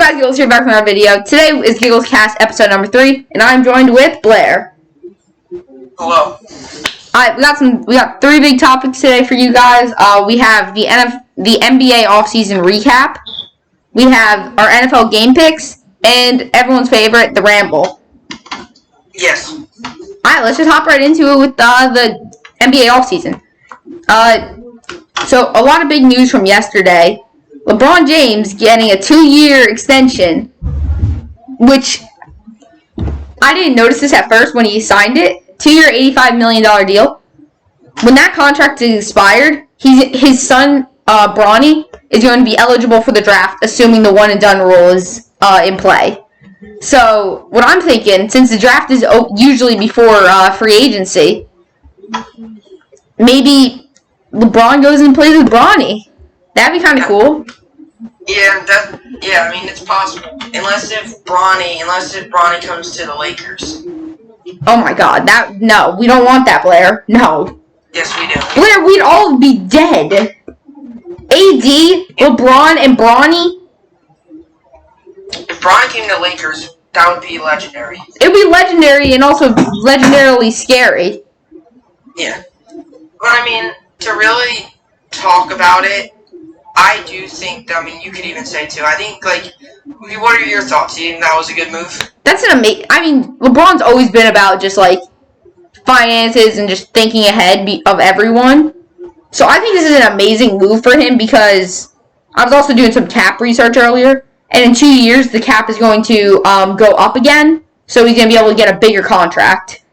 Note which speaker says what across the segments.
Speaker 1: guys, Giggles here back from our video. Today is Giggles Cast episode number 3, and I'm joined with Blair.
Speaker 2: Hello.
Speaker 1: Alright, we got 3 big topics today for you guys. We have the NBA offseason recap. We have our NFL game picks, and everyone's favorite, the ramble.
Speaker 2: Yes.
Speaker 1: Alright, let's just hop right into it with the NBA offseason. So a lot of big news from yesterday. LeBron James getting a 2-year extension, which I didn't notice this at first when he signed it. 2-year, $85 million deal. When that contract is expired, his son, Bronny, is going to be eligible for the draft, assuming the one-and-done rule is in play. So, what I'm thinking, since the draft is usually before free agency, maybe LeBron goes and plays with Bronny. That'd be kind of cool.
Speaker 2: Yeah, I mean, it's possible. Unless if Bronny comes to the Lakers.
Speaker 1: Oh my god, no, we don't want that, Blair. No.
Speaker 2: Yes, we do.
Speaker 1: Blair, we'd all be dead. AD, LeBron, and Bronny.
Speaker 2: If Bronny came to the Lakers, that would be legendary.
Speaker 1: It would be legendary and also legendarily scary.
Speaker 2: Yeah. But I mean, to really talk about it, I do think, you could even say, too, I think, what are your thoughts? Do you think that was a good move?
Speaker 1: That's an amazing, LeBron's always been about just, finances and just thinking ahead of everyone. So I think this is an amazing move for him because I was also doing some cap research earlier, and in 2 years, the cap is going to go up again, so he's going to be able to get a bigger contract.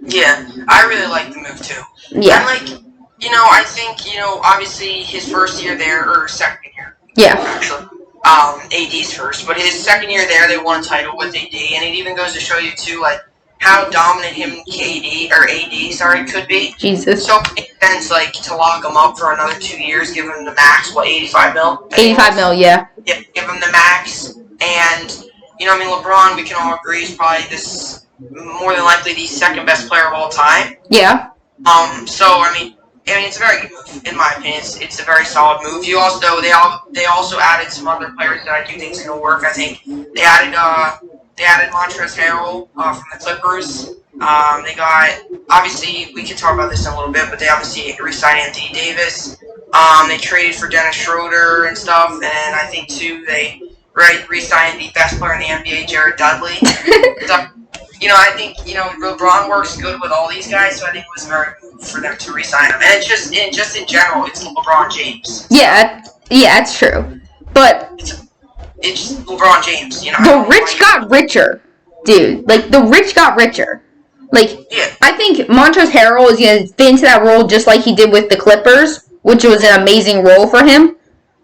Speaker 2: Yeah, I really like the move, too.
Speaker 1: Yeah.
Speaker 2: And, I think, obviously his first year there, or second year.
Speaker 1: Yeah.
Speaker 2: Actually. AD's first. But his second year there, they won a title with AD. And it even goes to show you, too, how dominant AD could be.
Speaker 1: Jesus.
Speaker 2: So it makes sense, to lock him up for another 2 years, give him the max, 85 mil?
Speaker 1: 85 mil, yeah.
Speaker 2: Yeah, give him the max. And, LeBron, we can all agree, is probably more than likely the second best player of all time.
Speaker 1: Yeah.
Speaker 2: It's a very good move, in my opinion. It's a very solid move. They also added some other players that I do think is going to work. I think they added Montrezl Harrell from the Clippers. They got, obviously, we can talk about this in a little bit, but they obviously re-signed Anthony Davis. They traded for Dennis Schroeder and stuff, and I think too they re-signed the best player in the NBA, Jared Dudley. So, I think, LeBron works good with all these guys, so I think it was very good for them to re-sign him. And it's just in general, it's LeBron James.
Speaker 1: Yeah, it's true. But
Speaker 2: it's LeBron James,
Speaker 1: The rich got richer, dude. The rich got richer.
Speaker 2: Yeah.
Speaker 1: I think Montrezl Harrell is going to fit into that role just like he did with the Clippers, which was an amazing role for him.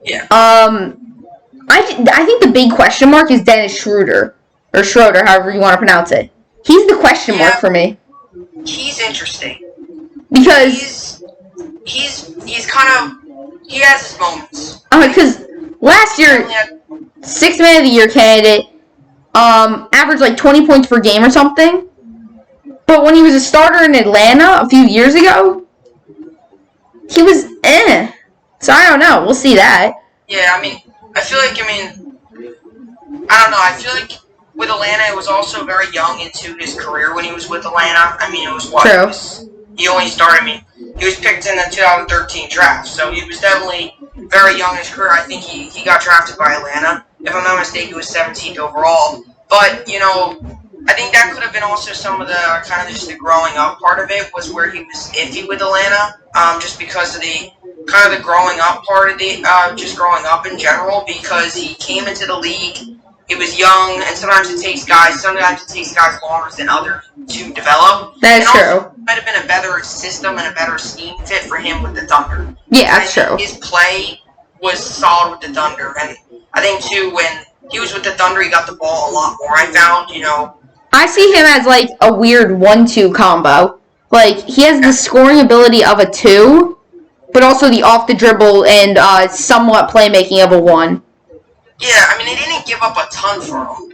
Speaker 2: Yeah.
Speaker 1: I think the big question mark is Dennis Schroeder, or Schroeder, however you want to pronounce it. He's the question mark for me.
Speaker 2: He's interesting.
Speaker 1: Because
Speaker 2: he's kind of, he has his moments.
Speaker 1: Because last year, 6th Man of the Year candidate, averaged 20 points per game or something. But when he was a starter in Atlanta a few years ago, he was So I don't know. We'll see that.
Speaker 2: Yeah, I feel like, I don't know. I feel like with Atlanta, it was also very young into his career when he was with Atlanta. It was what?
Speaker 1: True.
Speaker 2: He only started, he was picked in the 2013 draft, so he was definitely very young in his career. I think he got drafted by Atlanta. If I'm not mistaken, he was 17th overall. But, I think that could have been also some of the, kind of just the growing up part of it, was where he was iffy with Atlanta, just because of the, kind of the growing up part of the, just growing up in general, because he came into the league. He was young, and sometimes it takes guys longer than others to develop.
Speaker 1: That is true.
Speaker 2: It might have been a better system and a better scheme fit for him with the Thunder.
Speaker 1: Yeah, that's true.
Speaker 2: His play was solid with the Thunder, and I think, too, when he was with the Thunder, he got the ball a lot more. I found,
Speaker 1: I see him as, a weird 1-2 combo. He has the scoring ability of a 2, but also the off-the-dribble and somewhat playmaking of a 1.
Speaker 2: Yeah, they didn't give up a ton for him.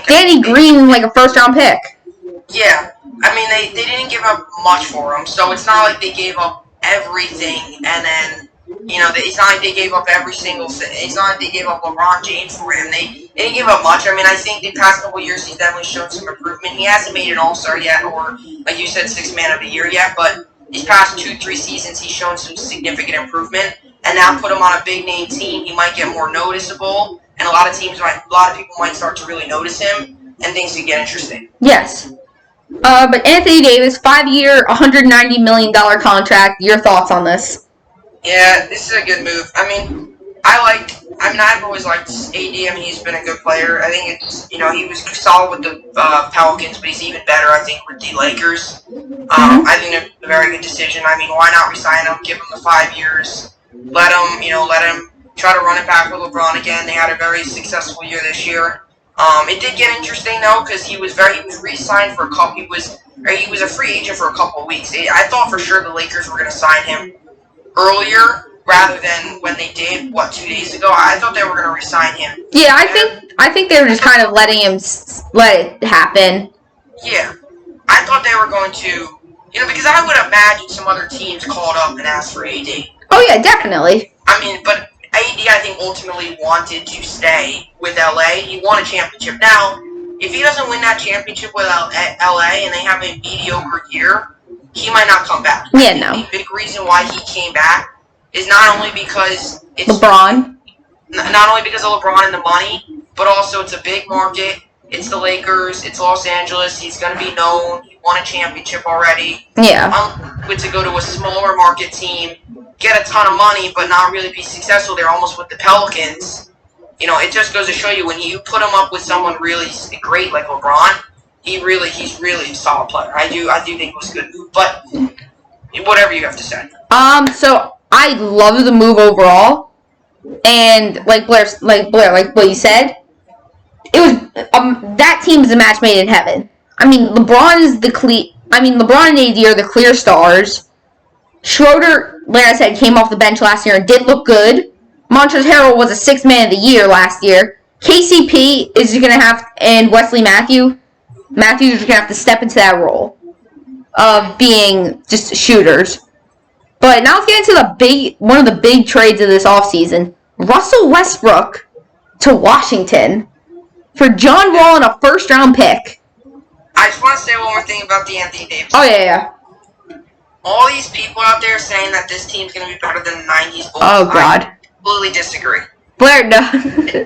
Speaker 1: Danny Green, a first-round pick.
Speaker 2: Yeah, they didn't give up much for him, so it's not like they gave up everything and then It's not like they gave up every single. It's not like they gave up LeBron James for him. They didn't give up much. I mean, I think the past couple years he's definitely shown some improvement. He hasn't made an All-Star yet, or like you said, Sixth Man of the Year yet. But these past 2-3 seasons, he's shown some significant improvement. And now put him on a big name team, he might get more noticeable, and a lot of people might start to really notice him, and things could get interesting.
Speaker 1: Yes. But Anthony Davis, 5-year, $190 million contract. Your thoughts on this?
Speaker 2: Yeah, this is a good move. I've always liked AD. I mean, he's been a good player. I think he was solid with the Pelicans, but he's even better, I think, with the Lakers. I think it's a very good decision. I mean, why not resign him, give him the 5 years, let him try to run it back with LeBron again. They had a very successful year this year. It did get interesting, though, because he was re-signed for a couple. He was a free agent for a couple of weeks. I thought for sure the Lakers were going to sign him earlier rather than when they did 2 days ago. I thought they were going to re-sign him.
Speaker 1: Yeah, I think they were just kind of letting him let it happen.
Speaker 2: Yeah, I thought they were going to, because I would imagine some other teams called up and asked for AD.
Speaker 1: Oh yeah, definitely.
Speaker 2: I mean, but AD I think ultimately wanted to stay with LA. He won a championship. Now, if he doesn't win that championship with LA and they have a mediocre year, he might not come back.
Speaker 1: Yeah, no.
Speaker 2: The big reason why he came back is not only because it's
Speaker 1: LeBron.
Speaker 2: Not only because of LeBron and the money, but also it's a big market. It's the Lakers. It's Los Angeles. He's going to be known. He won a championship already.
Speaker 1: Yeah.
Speaker 2: Good to go to a smaller market team, get a ton of money, but not really be successful. They're almost with the Pelicans. It just goes to show you when you put him up with someone really great like LeBron, he's really a solid player. I do think it was a good move, but whatever you have to say.
Speaker 1: So I love the move overall, and like Blair, like what you said, it was that team is a match made in heaven. I mean, LeBron and AD are the clear stars. Schroeder, like I said, came off the bench last year and did look good. Montrezl Harrell was a Sixth Man of the Year last year. KCP is going to have, and Wesley Matthews are going to have to step into that role of being just shooters. But now let's get into one of the big trades of this offseason. Russell Westbrook to Washington for John Wall and a first-round pick.
Speaker 2: I just want to say one more thing about the Anthony Davis.
Speaker 1: Oh, yeah.
Speaker 2: All these people out there saying that this team's going to be better than the 90s Bulls.
Speaker 1: Oh, God.
Speaker 2: I completely disagree.
Speaker 1: Blair, no.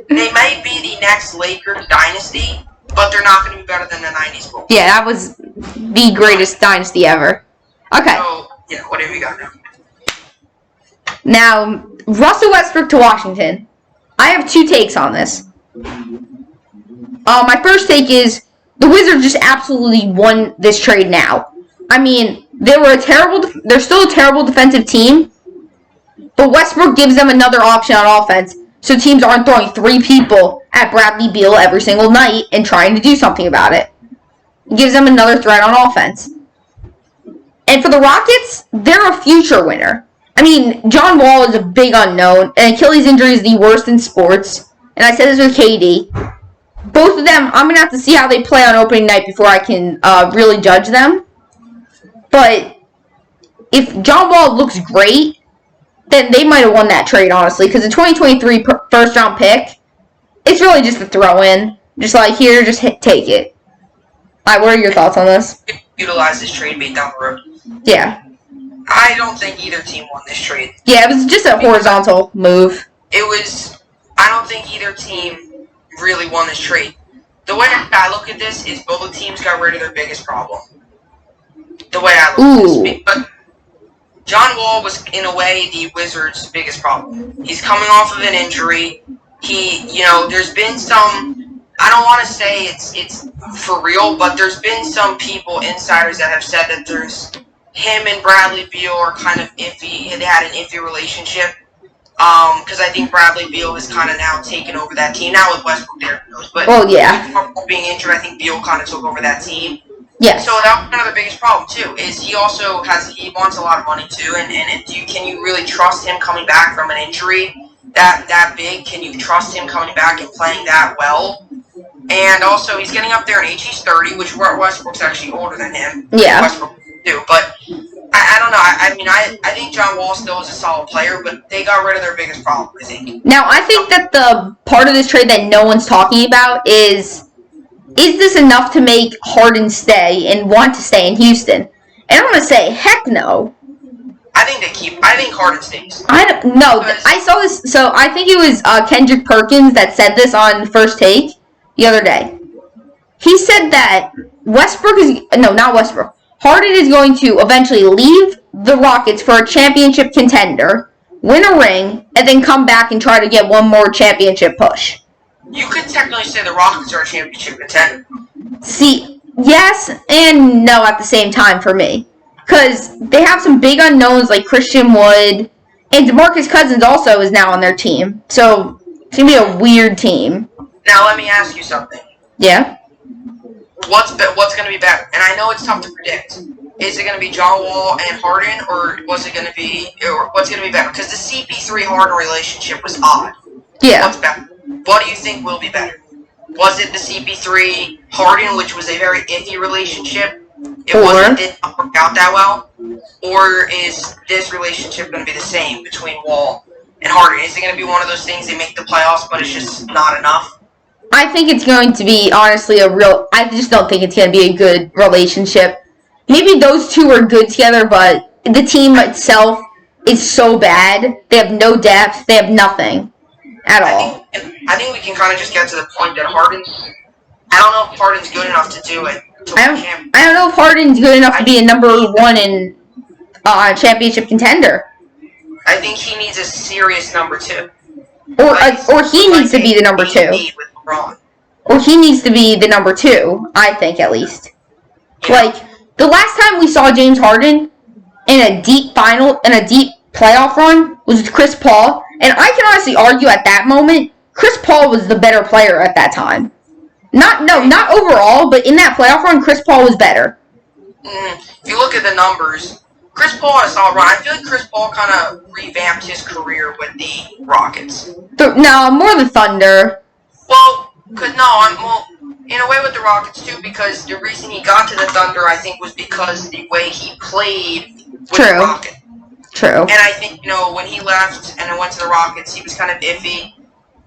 Speaker 2: They might be the next Lakers dynasty, but they're not going to be better than the 90s Bulls.
Speaker 1: Yeah, that was the greatest dynasty ever. Okay.
Speaker 2: So, yeah, whatever you got now.
Speaker 1: Now, Russell Westbrook to Washington. I have two takes on this. My first take is the Wizards just absolutely won this trade now. I mean, they're still a terrible defensive team, but Westbrook gives them another option on offense, so teams aren't throwing 3 people at Bradley Beal every single night and trying to do something about it. It gives them another threat on offense. And for the Rockets, they're a future winner. I mean, John Wall is a big unknown, and Achilles injury is the worst in sports. And I said this with KD. Both of them, I'm going to have to see how they play on opening night before I can really judge them. But if John Wall looks great, then they might have won that trade, honestly. Because the 2023 first-round pick, it's really just a throw-in. Just like, here, just take it. All right, what are your thoughts on this?
Speaker 2: Utilize this trade bait down the road.
Speaker 1: Yeah.
Speaker 2: I don't think either team won this trade.
Speaker 1: Yeah, it was just a horizontal move.
Speaker 2: I don't think either team really won this trade. The way I look at this is both teams got rid of their biggest problem. The way I look at this. But John Wall was, in a way, the Wizards' biggest problem. He's coming off of an injury. There's been some, I don't want to say it's for real, but there's been some people, insiders, that have said that there's him and Bradley Beal are kind of iffy. They had an iffy relationship. Because I think Bradley Beal has kind of now taken over that team. Now with Westbrook there, but being injured, I think Beal kind of took over that team.
Speaker 1: Yeah.
Speaker 2: So that was kind of the biggest problem too. Is he wants a lot of money too, and can you really trust him coming back from an injury that big? Can you trust him coming back and playing that well? And also, he's getting up there in age. He's 30, which Westbrook's actually older than him.
Speaker 1: Yeah.
Speaker 2: Westbrook too, but I don't know. I think John Wall still is a solid player, but they got rid of their biggest problem, I think.
Speaker 1: Now, I think that the part of this trade that no one's talking about is this enough to make Harden stay and want to stay in Houston? And I'm going to say, heck no.
Speaker 2: I think Harden stays.
Speaker 1: No, I saw this. So I think it was Kendrick Perkins that said this on First Take the other day. He said that not Westbrook. Harden is going to eventually leave the Rockets for a championship contender, win a ring, and then come back and try to get one more championship push.
Speaker 2: You could technically say the Rockets are a championship contender.
Speaker 1: See, yes and no at the same time for me. Because they have some big unknowns like Christian Wood, and DeMarcus Cousins also is now on their team. So, it's going to be a weird team.
Speaker 2: Now, let me ask you something.
Speaker 1: Yeah?
Speaker 2: What's going to be better? And I know it's tough to predict. Is it going to be John Wall and Harden, or what's going to be better? Because the CP3 Harden relationship was odd.
Speaker 1: Yeah.
Speaker 2: What's better? What do you think will be better? Was it the CP3 Harden, which was a very iffy relationship? It did not work out that well? Or is this relationship going to be the same between Wall and Harden? Is it going to be one of those things they make the playoffs, but it's just not enough?
Speaker 1: I think it's going to be, honestly, I just don't think it's going to be a good relationship. Maybe those two are good together, but the team itself is so bad. They have no depth. They have nothing at all.
Speaker 2: I think we can kind of just get to the point that I don't know if Harden's good enough to do it.
Speaker 1: I don't know if Harden's good enough to be a number one in championship contender.
Speaker 2: I think he needs a serious number two.
Speaker 1: Or he needs to be the number two. Or he needs to be the number two, I think, at least.
Speaker 2: Yeah.
Speaker 1: Like, the last time we saw James Harden in a deep playoff run was with Chris Paul. And I can honestly argue at that moment, Chris Paul was the better player at that time. Not overall, but in that playoff run, Chris Paul was better.
Speaker 2: If you look at the numbers, Chris Paul had a solid run. I feel like Chris Paul kind of revamped his career with the Rockets.
Speaker 1: No, more the Thunder.
Speaker 2: Well, in a way with the Rockets too, because the reason he got to the Thunder, I think, was because the way he played with the Rockets.
Speaker 1: True.
Speaker 2: And I think, when he left and went to the Rockets, he was kind of iffy.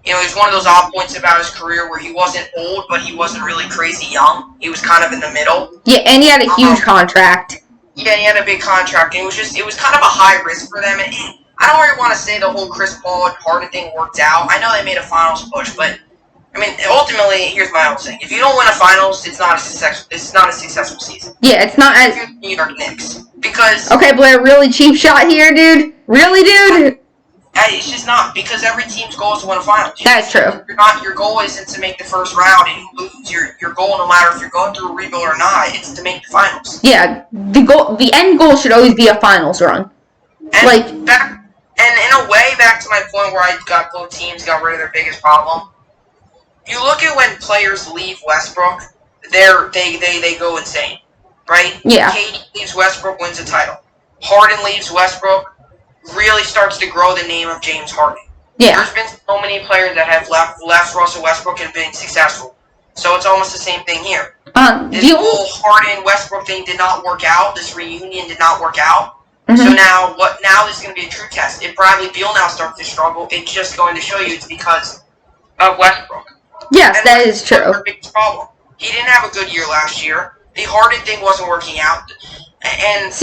Speaker 2: There's one of those odd points about his career where he wasn't old, but he wasn't really crazy young. He was kind of in the middle.
Speaker 1: Yeah, and he had a huge contract.
Speaker 2: Yeah, he had a big contract, and it was kind of a high risk for them. And I don't really want to say the whole Chris Paul and Harden thing worked out. I know they made a finals push, but ultimately, here's my own thing: if you don't win a finals, it's not a successful season.
Speaker 1: Yeah, it's not as
Speaker 2: New York Knicks, because
Speaker 1: okay, Blair, really cheap shot here, dude. Really, dude.
Speaker 2: It's just not, because every team's goal is to win a finals.
Speaker 1: That's true.
Speaker 2: Your goal isn't to make the first round and you lose. Your goal, no matter if you're going through a rebuild or not, it's to make the finals.
Speaker 1: Yeah, the end goal should always be a finals run.
Speaker 2: And in a way, back to my point where both teams got rid of their biggest problem. You look at when players leave Westbrook, they go insane, right?
Speaker 1: Yeah.
Speaker 2: KD leaves Westbrook, wins a title. Harden leaves Westbrook, really starts to grow the name of James Harden.
Speaker 1: Yeah.
Speaker 2: There's been so many players that have left Russell Westbrook and been successful. So it's almost the same thing here. This whole Harden-Westbrook thing did not work out. This reunion did not work out. Mm-hmm. So now this is going to be a true test. If Bradley Beal now starts to struggle, it's just going to show you it's because of Westbrook.
Speaker 1: Yes, and that is true.
Speaker 2: Their biggest problem. He didn't have a good year last year. The Harden thing wasn't working out. And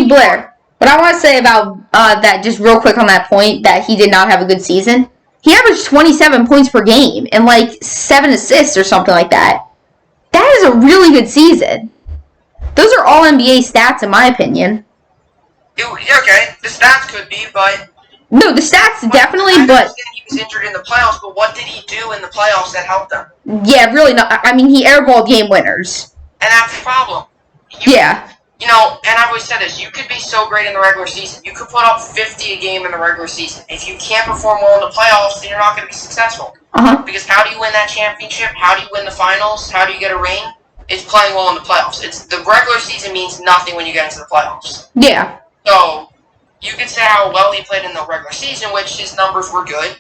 Speaker 1: Blair. What I want to say about that, just real quick on that point, that he did not have a good season. He averaged 27 points per game and 7 assists or something like that. That is a really good season. Those are all NBA stats, in my opinion.
Speaker 2: Okay, the stats could be, but
Speaker 1: no, the stats definitely.
Speaker 2: I
Speaker 1: but
Speaker 2: understand he was injured in the playoffs. But what did he do in the playoffs that helped them?
Speaker 1: Yeah, really not. I mean, he airballed game winners,
Speaker 2: and that's the problem. And I've always said this, you could be so great in the regular season. You could put up 50 a game in the regular season. If you can't perform well in the playoffs, then you're not going to be successful.
Speaker 1: Uh-huh.
Speaker 2: Because how do you win that championship? How do you win the finals? How do you get a ring? It's playing well in the playoffs. The regular season means nothing when you get into the playoffs.
Speaker 1: Yeah.
Speaker 2: So, you could say how well he played in the regular season, which his numbers were good.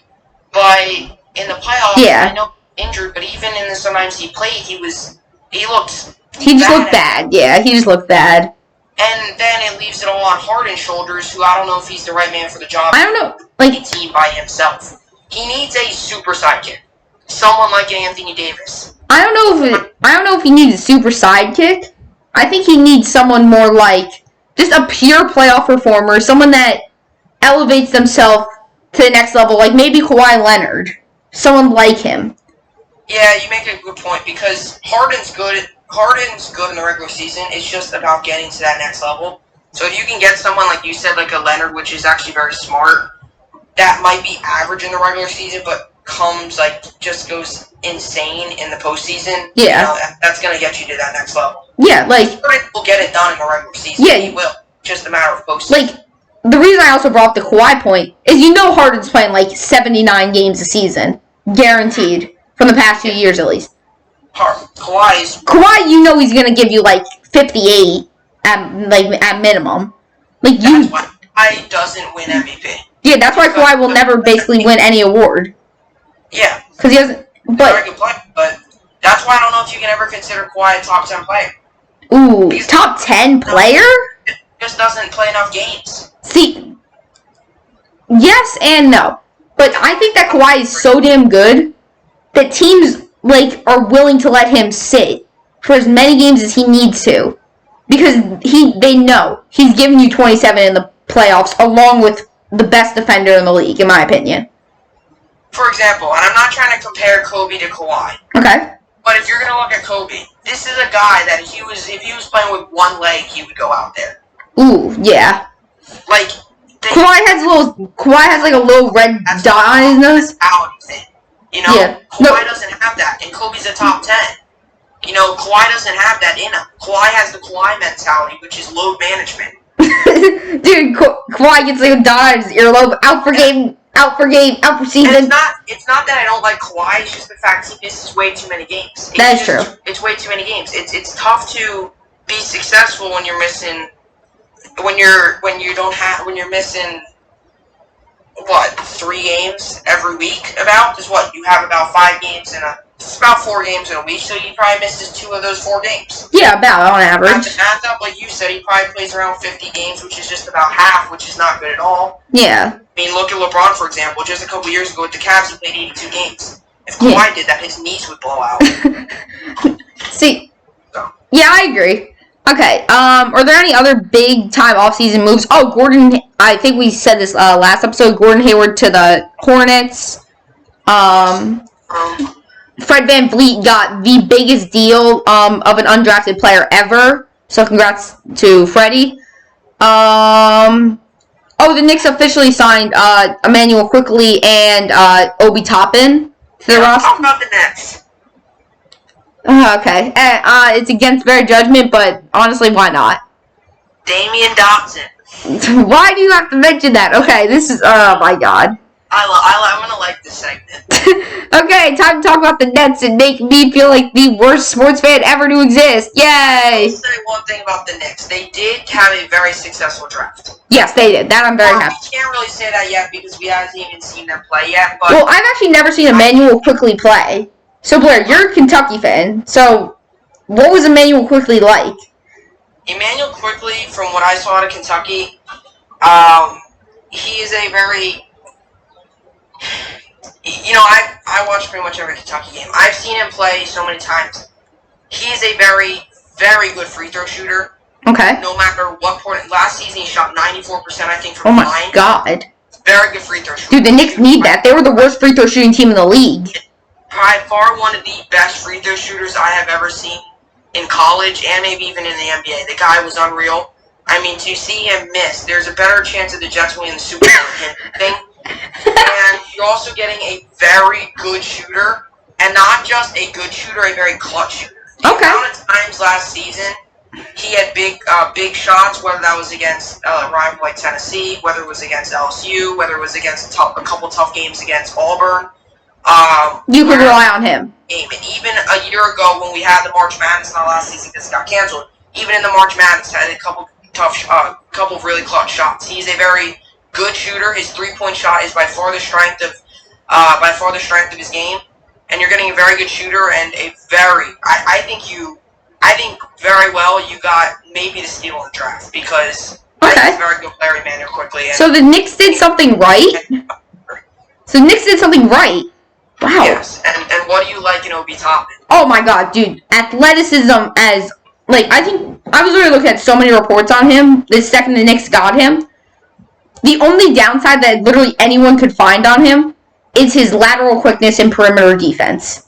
Speaker 2: But in the playoffs, I know he was injured, but even in the sometimes he played, he just looked bad.
Speaker 1: Yeah, he just looked bad.
Speaker 2: And then it leaves it all on Harden's shoulders, who I don't know if he's the right man for the job.
Speaker 1: I don't know.
Speaker 2: A team by himself. He needs a super sidekick. Someone like Anthony Davis.
Speaker 1: I don't know if he needs a super sidekick. I think he needs someone more like just a pure playoff performer, someone that elevates themselves to the next level, like maybe Kawhi Leonard. Someone like him.
Speaker 2: Yeah, you make a good point, because Harden's good in the regular season. It's just about getting to that next level. So if you can get someone, like you said, like a Leonard, which is actually very smart, that might be average in the regular season, but just goes insane in the postseason.
Speaker 1: Yeah.
Speaker 2: That's going to get you to that next level.
Speaker 1: Yeah, like...
Speaker 2: Harden will get it done in the regular season.
Speaker 1: Yeah.
Speaker 2: He will. Just a matter of postseason.
Speaker 1: Like, the reason I also brought up the Kawhi point is Harden's playing like 79 games a season. Guaranteed. From the past few years, at least. Kawhi, he's going to give you like 58 at minimum. Like,
Speaker 2: that's why Kawhi doesn't win MVP.
Speaker 1: Yeah, that's why Kawhi will never basically win any award.
Speaker 2: Yeah.
Speaker 1: Because he doesn't...
Speaker 2: Very good player, but that's why I don't know if you can ever consider Kawhi a top 10 player.
Speaker 1: Ooh, because top 10 player?
Speaker 2: He just doesn't play enough games.
Speaker 1: See, yes and no. But I think that Kawhi is so damn good that teams, are willing to let him sit for as many games as he needs to. Because they know he's giving you 27 in the playoffs, along with the best defender in the league, in my opinion.
Speaker 2: For example, and I'm not trying to compare Kobe to Kawhi.
Speaker 1: Okay.
Speaker 2: But if you're gonna look at Kobe, this is a guy that if he was playing with one leg, he would go out there.
Speaker 1: Ooh, yeah. Kawhi has like a little red dot on his nose.
Speaker 2: Yeah. Kawhi doesn't have that, and Kobe's a top 10. Kawhi doesn't have that in him. Kawhi has the Kawhi mentality, which is load management.
Speaker 1: Dude, Kawhi gets like a dot on his earlobe, out for game, out for season.
Speaker 2: And it's not that I don't like Kawhi, it's just the fact he misses way too many games.
Speaker 1: That is true.
Speaker 2: It's way too many games. It's tough to be successful when you're missing when you're missing 3 games every week. You have about 5 games it's about 4 games in a week, so he probably misses 2 of those 4 games.
Speaker 1: Yeah, about on average.
Speaker 2: Math up, like you said, he probably plays around 50 games, which is just about half, which is not good at all.
Speaker 1: Yeah.
Speaker 2: I mean, look at LeBron, for example. Just a couple years ago with the Cavs, he played 82 games. If Kawhi did that, his knees would blow out.
Speaker 1: See, yeah, I agree. Okay, are there any other big-time offseason moves? Oh, Gordon, I think we said this last episode, Gordon Hayward to the Hornets. Fred VanVleet got the biggest deal of an undrafted player ever. So congrats to Freddie. The Knicks officially signed Emmanuel Quickley and Obi Toppin to the roster.
Speaker 2: Talk about the Nets.
Speaker 1: Okay. It's against better judgment, but honestly, why not?
Speaker 2: Damian Dotson.
Speaker 1: Why do you have to mention that? Okay, this is... Oh, my God.
Speaker 2: I'm gonna like this segment.
Speaker 1: Okay, time to talk about the Nets and make me feel like the worst sports fan ever to exist. Yay!
Speaker 2: I'll say one thing about the Knicks. They did have a very successful draft.
Speaker 1: Yes, they did. That I'm very happy.
Speaker 2: We can't really say that yet because we haven't even seen them play yet. But
Speaker 1: well, I've actually never seen Emmanuel Quickley play. So, Blair, you're a Kentucky fan. So, what was Emmanuel Quickley like?
Speaker 2: Emmanuel Quickley, from what I saw out of Kentucky, he is a very... I watch pretty much every Kentucky game. I've seen him play so many times. He's a very, very good free throw shooter.
Speaker 1: Okay.
Speaker 2: No matter what point. Last season, he shot 94%, I think, from
Speaker 1: line.
Speaker 2: Oh my
Speaker 1: God.
Speaker 2: Very good free throw shooter.
Speaker 1: Dude, the Knicks need that. They were the worst free throw shooting team in the league.
Speaker 2: By far one of the best free throw shooters I have ever seen in college and maybe even in the NBA. The guy was unreal. I mean, to see him miss, there's a better chance of the Jets winning the Super Bowl than him thing. And you're also getting a very good shooter, and not just a good shooter, a very clutch shooter. The amount of times last season he had big shots, whether that was against a rival like Tennessee, whether it was against LSU, whether it was against a couple tough games against Auburn.
Speaker 1: You could rely on him.
Speaker 2: And even a year ago when we had the March Madness, not last season because it got canceled, even in the March Madness, had a couple of really clutch shots. He's a very good shooter. His 3-point shot is by far the strength of his game, and you're getting a very good shooter and a very. I think you I think very well you got maybe the steal in the draft because I think he's a very good player, Emmanuel quickly.
Speaker 1: So the Knicks did something right? Wow.
Speaker 2: Yes, and what do you like in Obi Toppin?
Speaker 1: Oh my god, dude. Athleticism as, like, I was really looking at so many reports on him the second the Knicks got him. The only downside that literally anyone could find on him is his lateral quickness and perimeter defense.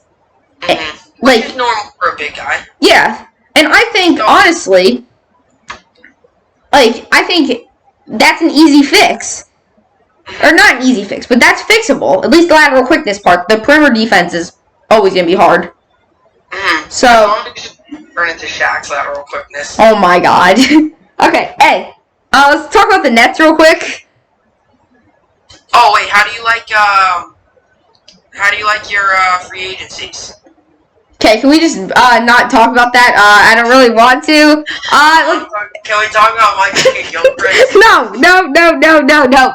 Speaker 2: Mm-hmm. Which is normal for a big guy.
Speaker 1: Yeah. And I think, honestly, I think that's an easy fix. Or not an easy fix, but that's fixable. At least the lateral quickness part. The perimeter defense is always going to be hard. So,
Speaker 2: turn into Shaq's lateral quickness.
Speaker 1: Oh my god. Okay, hey. Let's talk about the Nets real quick.
Speaker 2: Oh wait, how do you like your free agencies?
Speaker 1: Okay, can we just not talk about that? I don't really want to.
Speaker 2: Can we talk about Michael Gilchrist?
Speaker 1: No.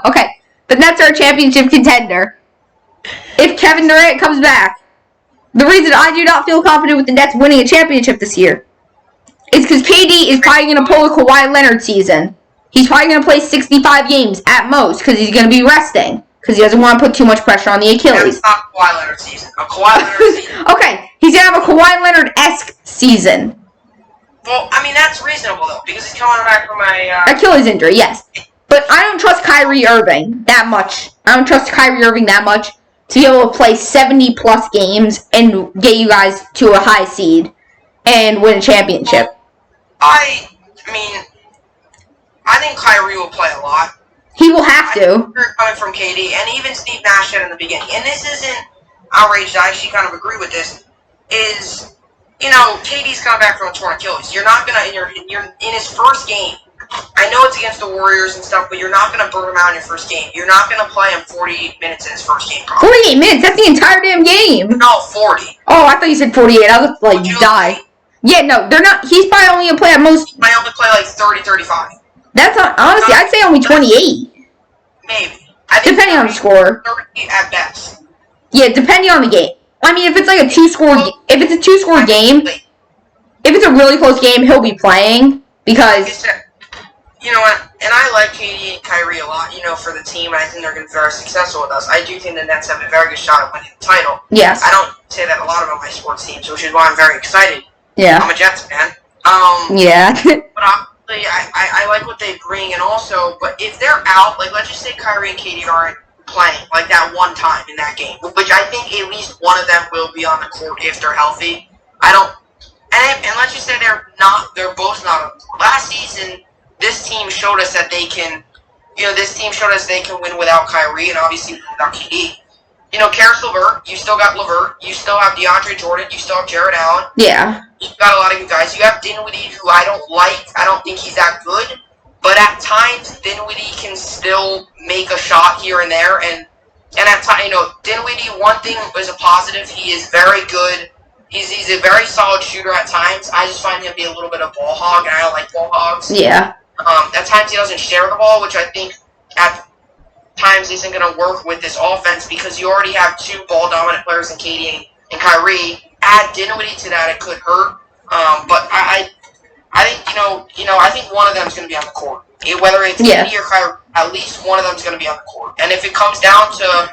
Speaker 1: Okay, the Nets are a championship contender. If Kevin Durant comes back, the reason I do not feel confident with the Nets winning a championship this year is because KD is probably going to pull a Kawhi Leonard season. He's probably going to play 65 games at most because he's going to be resting because he doesn't want to put too much pressure on the Achilles.
Speaker 2: That's not Kawhi Leonard season. A Kawhi Leonard season.
Speaker 1: Okay, he's going to have a Kawhi Leonard-esque season.
Speaker 2: Well, I mean, that's reasonable, though, because he's coming back from a
Speaker 1: Achilles injury, yes. But I don't trust Kyrie Irving that much. To be able to play 70-plus games and get you guys to a high seed and win a championship.
Speaker 2: I mean, I think Kyrie will play a lot.
Speaker 1: He will have to.
Speaker 2: Coming from KD, and even Steve Nash said in the beginning, and this isn't outrageous, I actually kind of agree with this, is, KD's coming back from a torn Achilles. You're not going to, in his first game, I know it's against the Warriors and stuff, but you're not going to burn him out in your first game. You're not going to play him 48 minutes in his first game. Probably.
Speaker 1: 48 minutes? That's the entire damn game.
Speaker 2: No, 40.
Speaker 1: Oh, I thought you said 48. I was like, die. Yeah, no, they're not. He's probably only going to play at most.
Speaker 2: He might only play like 30, 35.
Speaker 1: That's not, honestly, I'd say only 28.
Speaker 2: Maybe.
Speaker 1: Depending on the score.
Speaker 2: 30 at best.
Speaker 1: Yeah, depending on the game. I mean, if it's like a two-score game, if it's a really close game, he'll be playing because.
Speaker 2: You know what? And I like KD and Kyrie a lot, for the team, and I think they're going to be very successful with us. I do think the Nets have a very good shot at winning the title.
Speaker 1: Yes.
Speaker 2: I don't say that a lot about my sports teams, which is why I'm very excited.
Speaker 1: Yeah.
Speaker 2: I'm a Jets fan.
Speaker 1: Yeah.
Speaker 2: But honestly, I like what they bring, and also, but if they're out, like, let's just say Kyrie and KD aren't playing, like, that one time in that game, which I think at least one of them will be on the court if they're healthy. And let's just say they're both not. Last season, this team showed us that they can, they can win without Kyrie and obviously without KD. Karis LeVert, you still got LeVert, you still have DeAndre Jordan, you still have Jared Allen.
Speaker 1: Yeah.
Speaker 2: You've got a lot of good guys. You have Dinwiddie, who I don't like. I don't think he's that good. But at times, Dinwiddie can still make a shot here and there. And at times, Dinwiddie, one thing is a positive. He is very good. He's a very solid shooter at times. I just find him to be a little bit of ball hog, and I don't like ball hogs.
Speaker 1: Yeah.
Speaker 2: At times he doesn't share the ball, which I think at times isn't going to work with this offense because you already have two ball-dominant players in KD and Kyrie. Add Dinwiddie to that, it could hurt. But I think I think one of them is going to be on the court. Whether it's KD or Kyrie, at least one of them is going to be on the court. And if it comes down to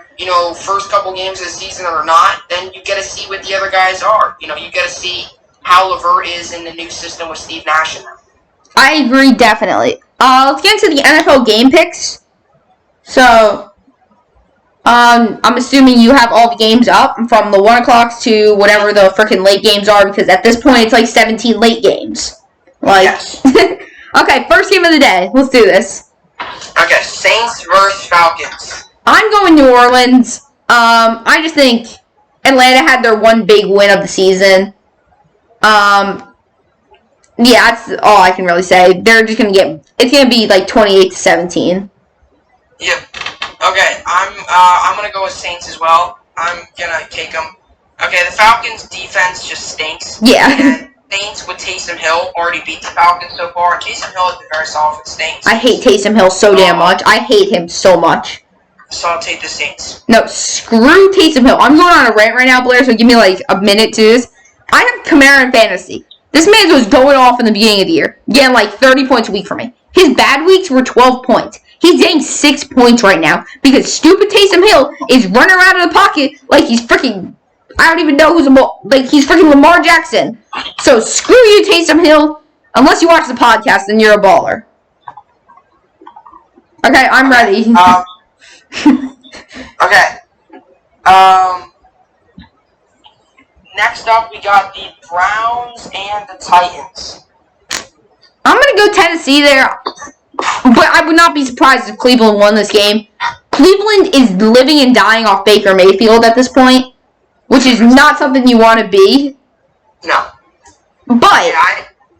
Speaker 2: first couple games of the season or not, then you get to see what the other guys are. You get to see how LeVert is in the new system with Steve Nash in them.
Speaker 1: I agree, definitely. Let's get into the NFL game picks. So, I'm assuming you have all the games up from the 1 o'clock to whatever the freaking late games are, because at this point it's like 17 late games.
Speaker 2: Yes.
Speaker 1: Okay, first game of the day. Let's do this.
Speaker 2: Okay, Saints versus Falcons.
Speaker 1: I'm going New Orleans. I just think Atlanta had their one big win of the season. Yeah, that's all I can really say. They're just gonna it's gonna be like 28-17.
Speaker 2: Yep. Okay, I'm gonna go with Saints as well. I'm gonna take them. Okay, the Falcons' defense just stinks.
Speaker 1: Yeah.
Speaker 2: And Saints with Taysom Hill already beat the Falcons so far. Taysom Hill has been very solid for the Saints.
Speaker 1: I hate Taysom Hill so damn much. I hate him so much.
Speaker 2: So I'll take the Saints.
Speaker 1: No, screw Taysom Hill. I'm going on a rant right now, Blair, so give me like a minute to do this. I have Kamara in fantasy. This man was going off in the beginning of the year, getting like 30 points a week for me. His bad weeks were 12 points. He's getting 6 points right now because stupid Taysom Hill is running around in the pocket like he's freaking, I don't even know like he's freaking Lamar Jackson. So screw you, Taysom Hill. Unless you watch the podcast, then you're a baller. Okay, I'm ready.
Speaker 2: Okay. Next up, we got the Browns and the Titans.
Speaker 1: I'm going to go Tennessee there, but I would not be surprised if Cleveland won this game. Cleveland is living and dying off Baker Mayfield at this point, which is not something you want to be.
Speaker 2: No.
Speaker 1: But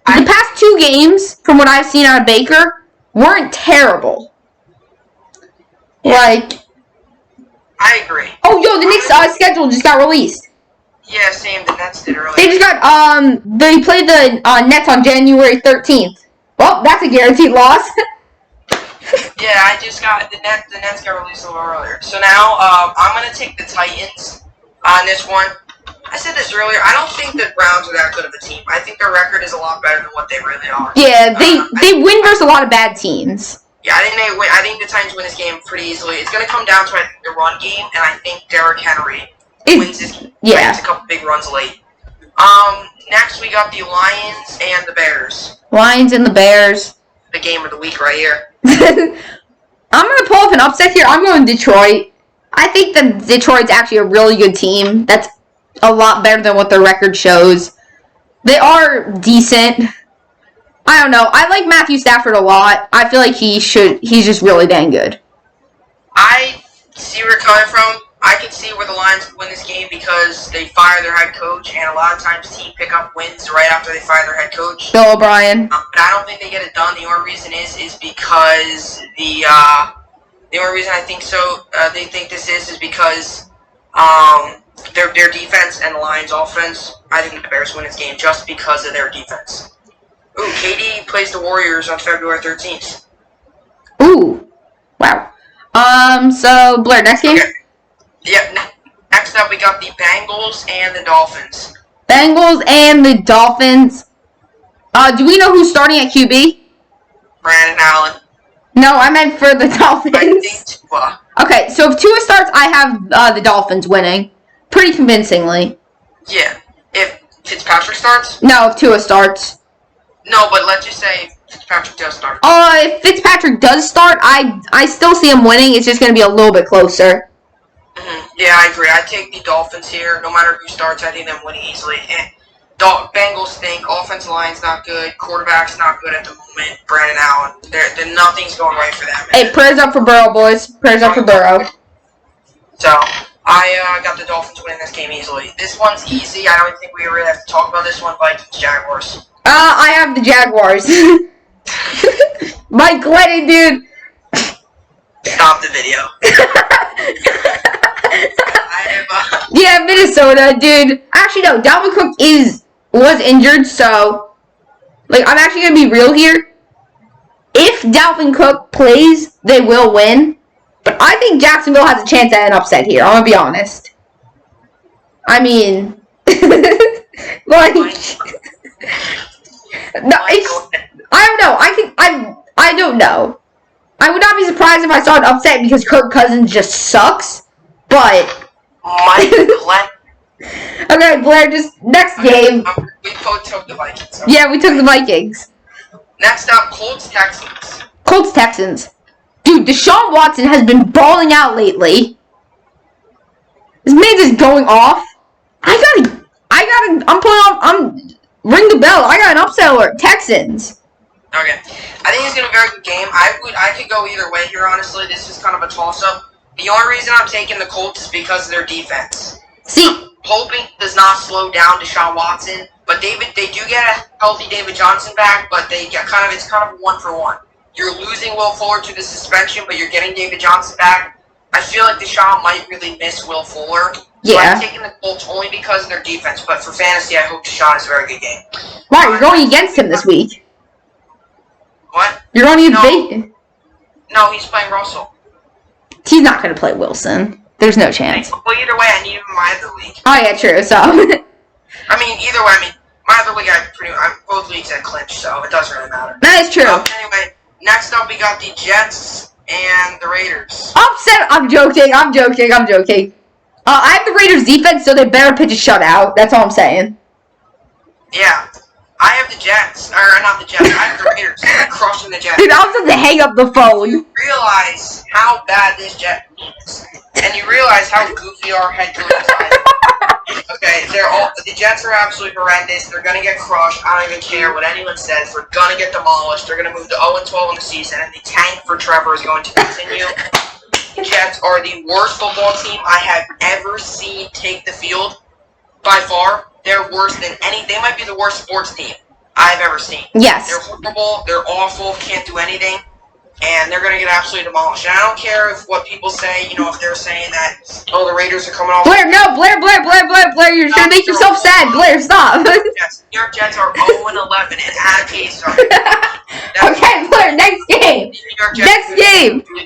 Speaker 1: the past 2 games, from what I've seen out of Baker, weren't terrible. Like,
Speaker 2: I agree.
Speaker 1: Oh, yo, the Knicks' schedule just got released.
Speaker 2: Yeah, same. The Nets did earlier.
Speaker 1: They just got, they played the Nets on January 13th. Well, that's a guaranteed loss.
Speaker 2: Yeah, I just got, the Nets got released a little earlier. So now, I'm going to take the Titans on this one. I said this earlier, I don't think the Browns are that good of a team. I think their record is a lot better than what they really are.
Speaker 1: Yeah, they win versus a lot of bad teams.
Speaker 2: Yeah, I think they win. I think the Titans win this game pretty easily. It's going to come down to, I think, the run game, and I think Derrick Henry wins this game.
Speaker 1: Yeah.
Speaker 2: Makes a couple big runs late. Next we got the Lions and the Bears.
Speaker 1: Lions and the Bears.
Speaker 2: The game of the week right here.
Speaker 1: I'm going to pull up an upset here. I'm going Detroit. I think that Detroit's actually a really good team. That's a lot better than what their record shows. They are decent. I don't know. I like Matthew Stafford a lot. I feel like he's just really dang good.
Speaker 2: I see where you're coming from. I can see where the Lions win this game because they fire their head coach, and a lot of times teams pick up wins right after they fire their head coach.
Speaker 1: Bill O'Brien.
Speaker 2: But I don't think they get it done. The only reason is because the only reason I think so they think this is because their defense and the Lions offense. I think the Bears win this game just because of their defense. Ooh, KD plays the Warriors on February 13th.
Speaker 1: Ooh, wow. So Blair, next game.
Speaker 2: Okay. Yep. Next up, we got the Bengals and the Dolphins.
Speaker 1: Bengals and the Dolphins. Do we know who's starting at QB?
Speaker 2: Brandon Allen.
Speaker 1: No, I meant for the Dolphins.
Speaker 2: I think Tua.
Speaker 1: Okay, so if Tua starts, I have the Dolphins winning. Pretty convincingly.
Speaker 2: Yeah. If Fitzpatrick starts?
Speaker 1: No, if Tua starts.
Speaker 2: No, but let's just say Fitzpatrick does start.
Speaker 1: If Fitzpatrick does start, I still see him winning. It's just going to be a little bit closer.
Speaker 2: Mm-hmm. Yeah, I agree. I take the Dolphins here. No matter who starts, I think them winning easily. And Bengals stink. Offensive line's not good. Quarterback's not good at the moment. Brandon Allen. Nothing's going right for them.
Speaker 1: Hey, prayers up for Burrow, boys. Prayers up for Burrow.
Speaker 2: So, I got the Dolphins winning this game easily. This one's easy. I don't think we really have to talk about this one. Vikings, Jaguars.
Speaker 1: I have the Jaguars. Mike Glennon, dude.
Speaker 2: Stop the video.
Speaker 1: Yeah, Minnesota, dude. Actually, no. Dalvin Cook was injured, so like I'm actually gonna be real here. If Dalvin Cook plays, they will win. But I think Jacksonville has a chance at an upset here. I'm gonna be honest. I mean, like, no, I don't know. I don't know. I would not be surprised if I saw an upset because Kirk Cousins just sucks. But okay, Blair, just next game.
Speaker 2: We both took the Vikings. Okay.
Speaker 1: Yeah, we took the Vikings.
Speaker 2: Next up, Colts, Texans.
Speaker 1: Colts, Texans. Dude, Deshaun Watson has been balling out lately. This man's just going off. Ring the bell. I got an upset alert. Texans.
Speaker 2: Okay. I think it's going to be a very good game. I could go either way here, honestly. This is kind of a toss-up. The only reason I'm taking the Colts is because of their defense.
Speaker 1: See,
Speaker 2: I'm hoping does not slow down Deshaun Watson, but they do get a healthy David Johnson back, but it's kind of a 1-for-1. You're losing Will Fuller to the suspension, but you're getting David Johnson back. I feel like Deshaun might really miss Will Fuller. So
Speaker 1: yeah.
Speaker 2: I'm taking the Colts only because of their defense, but for fantasy, I hope Deshaun is a very good game.
Speaker 1: Why? You're going against him this week.
Speaker 2: What?
Speaker 1: You're going against
Speaker 2: No, he's playing Russell.
Speaker 1: He's not going to play Wilson. There's no chance.
Speaker 2: Well, either way, I need him in my other league.
Speaker 1: Oh, yeah, true. So.
Speaker 2: I mean, either way, my either league, both leagues had clinched, so it doesn't really matter.
Speaker 1: That is true.
Speaker 2: Anyway, next up we got the Jets and the Raiders.
Speaker 1: Upset. I'm joking. I have the Raiders defense, so they better pitch a shutout. That's all I'm saying.
Speaker 2: Yeah. I have the Jets. Or, not the Jets. I have the Raiders. They're crushing the Jets.
Speaker 1: Dude, I was about to hang up the phone.
Speaker 2: You realize how bad this Jet is. And you realize how goofy our head coach is. Okay, the Jets are absolutely horrendous. They're going to get crushed. I don't even care what anyone says. They're going to get demolished. They're going to move to 0-12 in the season. And the tank for Trevor is going to continue. The Jets are the worst football team I have ever seen take the field. By far, they're worse than any. They might be the worst sports team I've ever seen.
Speaker 1: Yes.
Speaker 2: They're horrible. They're awful. Can't do anything. And they're going to get absolutely demolished. And I don't care if what people say, if they're saying that, oh, the Raiders are coming off.
Speaker 1: Blair, no, Blair, you're going to make yourself sad. Blair, stop.
Speaker 2: Yes, New York Jets are 0-11 and out of case.
Speaker 1: Okay, Blair, next game.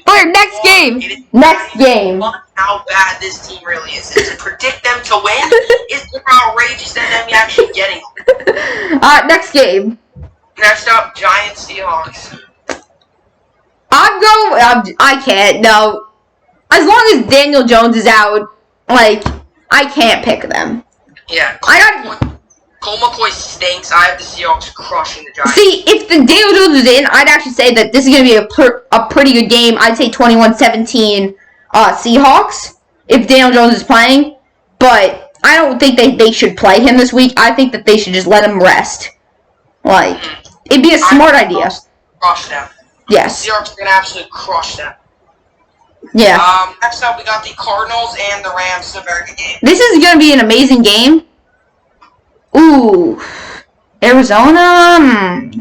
Speaker 1: Blair, next game. Next game.
Speaker 2: How bad this team really is. And to predict them to win is more outrageous than them actually getting them.
Speaker 1: Next game.
Speaker 2: Next up, Giants Seahawks.
Speaker 1: I can't, no. As long as Daniel Jones is out, I can't pick them.
Speaker 2: Yeah. Cole McCoy stinks. I have the Seahawks crushing the Giants.
Speaker 1: See, if the Daniel Jones was in, I'd actually say that this is going to be a pretty good game. I'd say 21-17 Seahawks, if Daniel Jones is playing. But I don't think they should play him this week. I think that they should just let him rest. It'd be a smart idea.
Speaker 2: Crush them.
Speaker 1: Yes.
Speaker 2: The Seahawks are going to absolutely crush them.
Speaker 1: Yeah.
Speaker 2: Next up, we got the Cardinals and the Rams. It's a very good game.
Speaker 1: This is going to be an amazing game. Ooh. Arizona.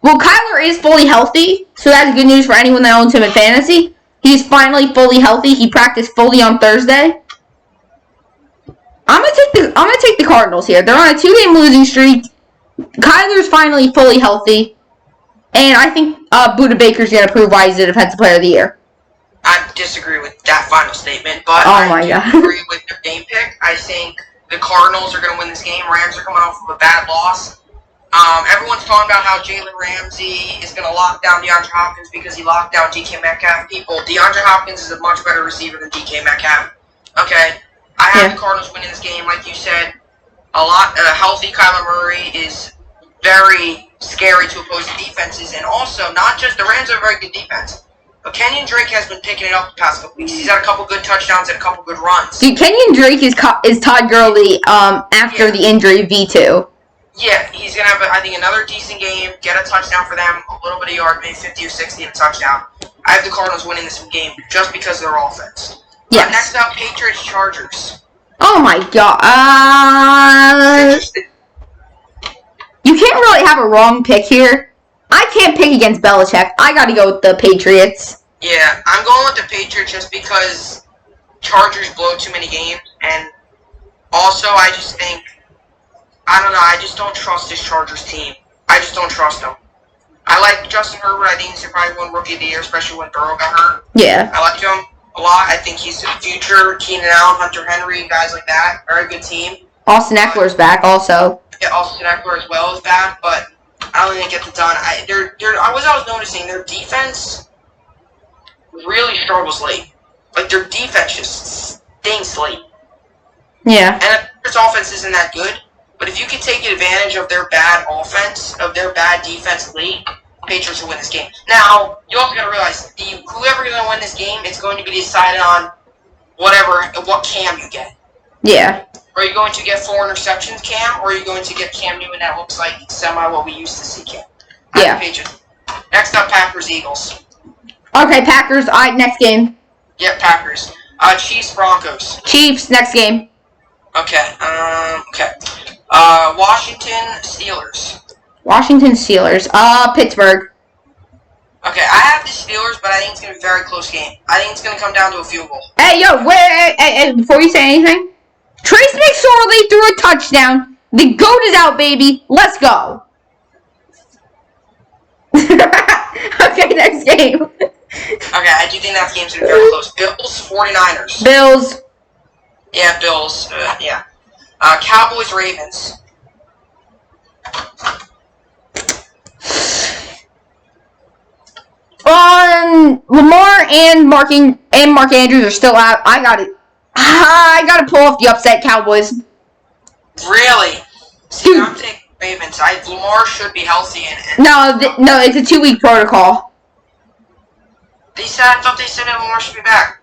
Speaker 1: Well, Kyler is fully healthy, so that's good news for anyone that owns him in fantasy. He's finally fully healthy. He practiced fully on Thursday. I'm gonna take the Cardinals here. They're on a 2-game losing streak. Kyler's finally fully healthy. And I think Budda Baker's going to prove why he's the Defensive Player of the Year.
Speaker 2: I disagree with that final statement, but
Speaker 1: I
Speaker 2: agree with your game pick. I think the Cardinals are going to win this game. Rams are coming off of a bad loss. Everyone's talking about how Jalen Ramsey is going to lock down DeAndre Hopkins because he locked down DK Metcalf. DeAndre Hopkins is a much better receiver than DK Metcalf. Okay, I have the Cardinals winning this game, like you said. A healthy Kyler Murray is very scary to opposing defenses, and also not just the Rams are a very good defense, but Kenyon Drake has been picking it up the past couple weeks. He's had a couple good touchdowns and a couple good runs.
Speaker 1: Dude, Kenyon Drake is Todd Gurley after the injury V2.
Speaker 2: Yeah, he's gonna have I think another decent game, get a touchdown for them, a little bit of yard, maybe 50 or 60 and a touchdown. I have the Cardinals winning this game just because of their offense.
Speaker 1: Yes.
Speaker 2: Next up, Patriots Chargers.
Speaker 1: Oh my god. You can't really have a wrong pick here. I can't pick against Belichick. I gotta go with the Patriots.
Speaker 2: Yeah, I'm going with the Patriots just because Chargers blow too many games, and also I just think, I don't know, I just don't trust this Chargers team. I just don't trust them. I like Justin Herbert. I think he's probably won Rookie of the Year, especially when Burrow got hurt.
Speaker 1: Yeah.
Speaker 2: I like him a lot. I think he's the future. Keenan Allen, Hunter Henry, guys like that. Very good team.
Speaker 1: Austin Eckler's back also.
Speaker 2: Yeah, Austin Eckler as well is back, but I don't think they get it done. I was noticing their defense really struggles late. Their defense just stinks late.
Speaker 1: Yeah.
Speaker 2: And their offense isn't that good, but if you can take advantage of their bad offense, of their bad defense late, Patriots will win this game. Now, you also got to realize, whoever's going to win this game, it's going to be decided on what Cam you get.
Speaker 1: Yeah.
Speaker 2: Are you going to get 4 interceptions, Cam, or are you going to get Cam Newton that looks like semi what we used to see Cam?
Speaker 1: Yeah.
Speaker 2: Patriots. Next up, Packers-Eagles.
Speaker 1: Okay, Packers. All right, next game.
Speaker 2: Yep, Packers. Chiefs-Broncos.
Speaker 1: Chiefs, next game.
Speaker 2: Okay. Washington-Steelers.
Speaker 1: Washington Steelers. Pittsburgh.
Speaker 2: Okay, I have the Steelers, but I think it's going to be a very close game. I think it's going to come down to a field goal.
Speaker 1: Hey, yo, wait, hey, before you say anything, Trace McSorley threw a touchdown. The GOAT is out, baby. Let's go. Okay, next game.
Speaker 2: Okay, I do think that game's going to be very close. Bills, 49ers.
Speaker 1: Bills.
Speaker 2: Yeah, Bills. Yeah. Cowboys, Ravens.
Speaker 1: Lamar and Mark Andrews are still out. I gotta pull off the upset Cowboys.
Speaker 2: Really? See, I'm taking Ravens. Lamar should be healthy.
Speaker 1: No, it's a 2-week protocol.
Speaker 2: I thought they said that Lamar should be back.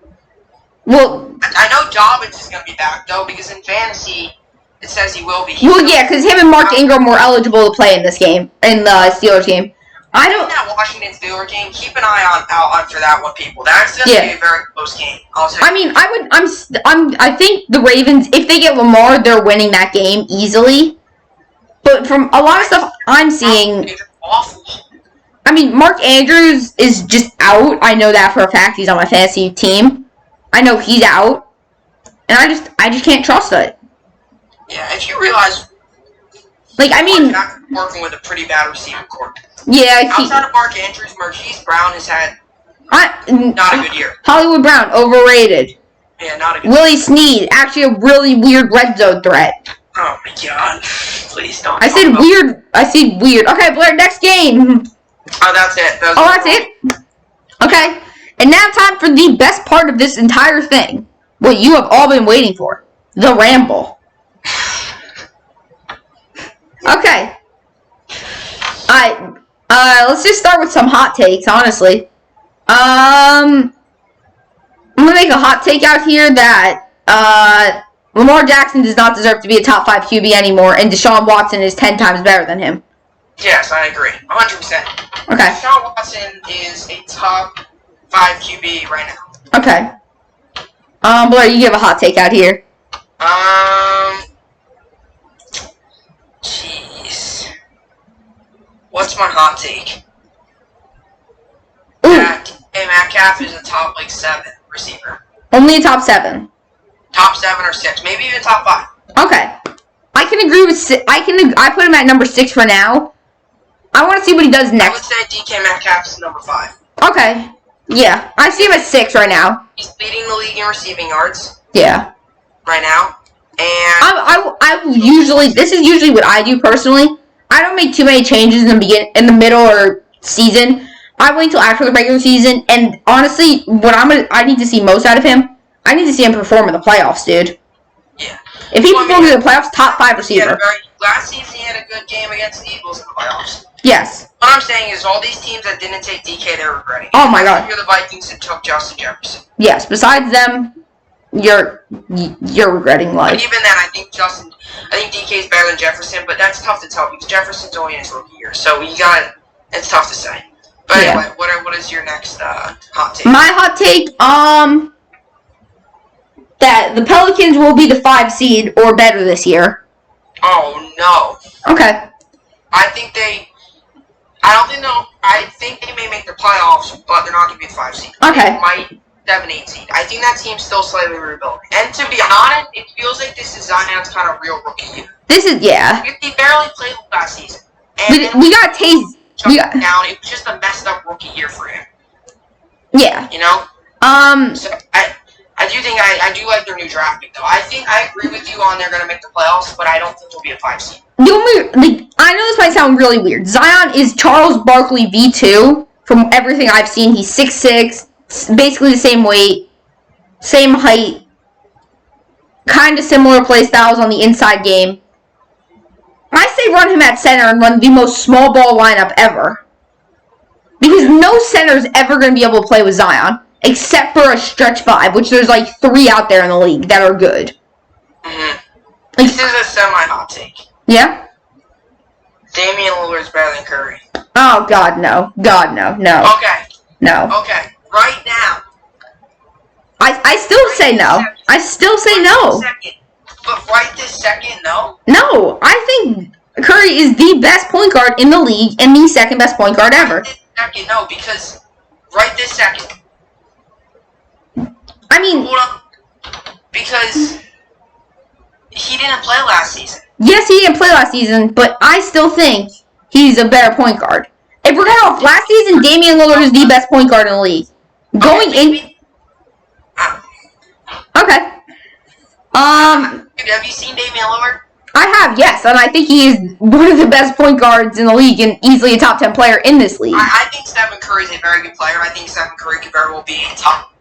Speaker 1: Well,
Speaker 2: I know Dobbins is going to be back, though, because in fantasy, it says he will be.
Speaker 1: Because him and Mark Ingram were eligible to play in this game, in the Steelers game.
Speaker 2: In that Washington Steelers game, keep an eye out for that one, people. That's going to be a very close game.
Speaker 1: I think the Ravens, if they get Lamar, they're winning that game easily. But from a lot of stuff I'm seeing,
Speaker 2: awful.
Speaker 1: I mean, Mark Andrews is just out. I know that for a fact. He's on my fantasy team. I know he's out, and I just can't trust it.
Speaker 2: Yeah, if you realize, working with a pretty bad receiving corps.
Speaker 1: Yeah,
Speaker 2: outside of Mark Andrews, Marquise Brown has had not a good year.
Speaker 1: Hollywood Brown, overrated.
Speaker 2: Yeah, not a good
Speaker 1: Willie Snead, actually a really weird red zone threat.
Speaker 2: Oh my god. Please don't.
Speaker 1: I said weird. Okay, Blair, next game.
Speaker 2: Oh, that's it.
Speaker 1: That's it? Okay. And now time for the best part of this entire thing. What you have all been waiting for. The ramble. Okay. Let's just start with some hot takes, honestly. I'm gonna make a hot take out here that Lamar Jackson does not deserve to be a top 5 QB anymore, and Deshaun Watson is 10 times better than him.
Speaker 2: Yes, I agree. 100%.
Speaker 1: Okay. Deshaun
Speaker 2: Watson is a top 5 QB right now.
Speaker 1: Okay. Blair, you give a hot take out here.
Speaker 2: Jeez. What's my hot take?
Speaker 1: Ooh.
Speaker 2: Metcalf is a top 7 receiver.
Speaker 1: Only a top 7.
Speaker 2: Top 7 or 6, maybe even top 5.
Speaker 1: Okay. I can agree with I put him at number 6 for now. I want to see what he does next.
Speaker 2: I would say DK Metcalf is number 5.
Speaker 1: Okay. Yeah. I see him at 6 right now.
Speaker 2: He's leading the league in receiving yards.
Speaker 1: Yeah.
Speaker 2: Right now. And
Speaker 1: this is usually what I do personally. I don't make too many changes in the middle or season. I wait until after the regular season, and honestly, what I need to see most out of him, I need to see him perform in the playoffs, dude.
Speaker 2: Yeah.
Speaker 1: If he performs in the playoffs, top 5 receiver.
Speaker 2: Last season he had a good game against the Eagles in the playoffs.
Speaker 1: Yes.
Speaker 2: What I'm saying is all these teams that didn't take DK, they're regretting.
Speaker 1: Oh my god.
Speaker 2: You're the Vikings that took Justin Jefferson.
Speaker 1: Yes. Besides them, you're regretting life.
Speaker 2: But even then, I think DK is better than Jefferson, but that's tough to tell because Jefferson's only in his rookie year, so it's tough to say. But anyway, what is your next hot take?
Speaker 1: My hot take, that the Pelicans will be the 5 seed or better this year.
Speaker 2: Oh no.
Speaker 1: Okay.
Speaker 2: I think they may make the playoffs, but they're not going to be the 5 seed.
Speaker 1: Okay.
Speaker 2: They might 7-8 seed. I think that team's still slightly rebuilding. And to be honest, it feels like this is Zion's kind of real rookie year.
Speaker 1: This is
Speaker 2: He barely played last season.
Speaker 1: And we got taste.
Speaker 2: Down. It was just a messed up rookie year for him. Yeah. You know? So I do like their new draft pick though. I agree with you on they're gonna make the playoffs, but I don't think they'll be a 5 seed.
Speaker 1: I know this might sound really weird. Zion is Charles Barkley V2. From everything I've seen, he's 6'6", basically the same weight, same height, kind of similar play styles on the inside game. I say run him at center and run the most small ball lineup ever. Because no center's ever going to be able to play with Zion. Except for a stretch 5, which there's 3 out there in the league that are good.
Speaker 2: Mm-hmm. This is a semi-hot take.
Speaker 1: Yeah?
Speaker 2: Damian Lillard's better than Curry.
Speaker 1: Oh, God, no. God, no. No.
Speaker 2: Okay.
Speaker 1: No.
Speaker 2: Okay. Right now.
Speaker 1: I still say no. I still say no.
Speaker 2: But right this second, no?
Speaker 1: No, I think Curry is the best point guard in the league and the second best point guard ever.
Speaker 2: Right this second, no, because right this second.
Speaker 1: I mean...
Speaker 2: Hold on. Because he didn't play last season.
Speaker 1: Yes, he didn't play last season, but I still think he's a better point guard. If we're going off last season, Damian Lillard is the best point guard in the league. Going in... Okay.
Speaker 2: Have you seen Damian Lillard?
Speaker 1: I have, yes, and I think he is one of the best point guards in the league and easily a top 10 player in this league.
Speaker 2: I think Stephen Curry is a very good player. I think Stephen Curry could very well be a top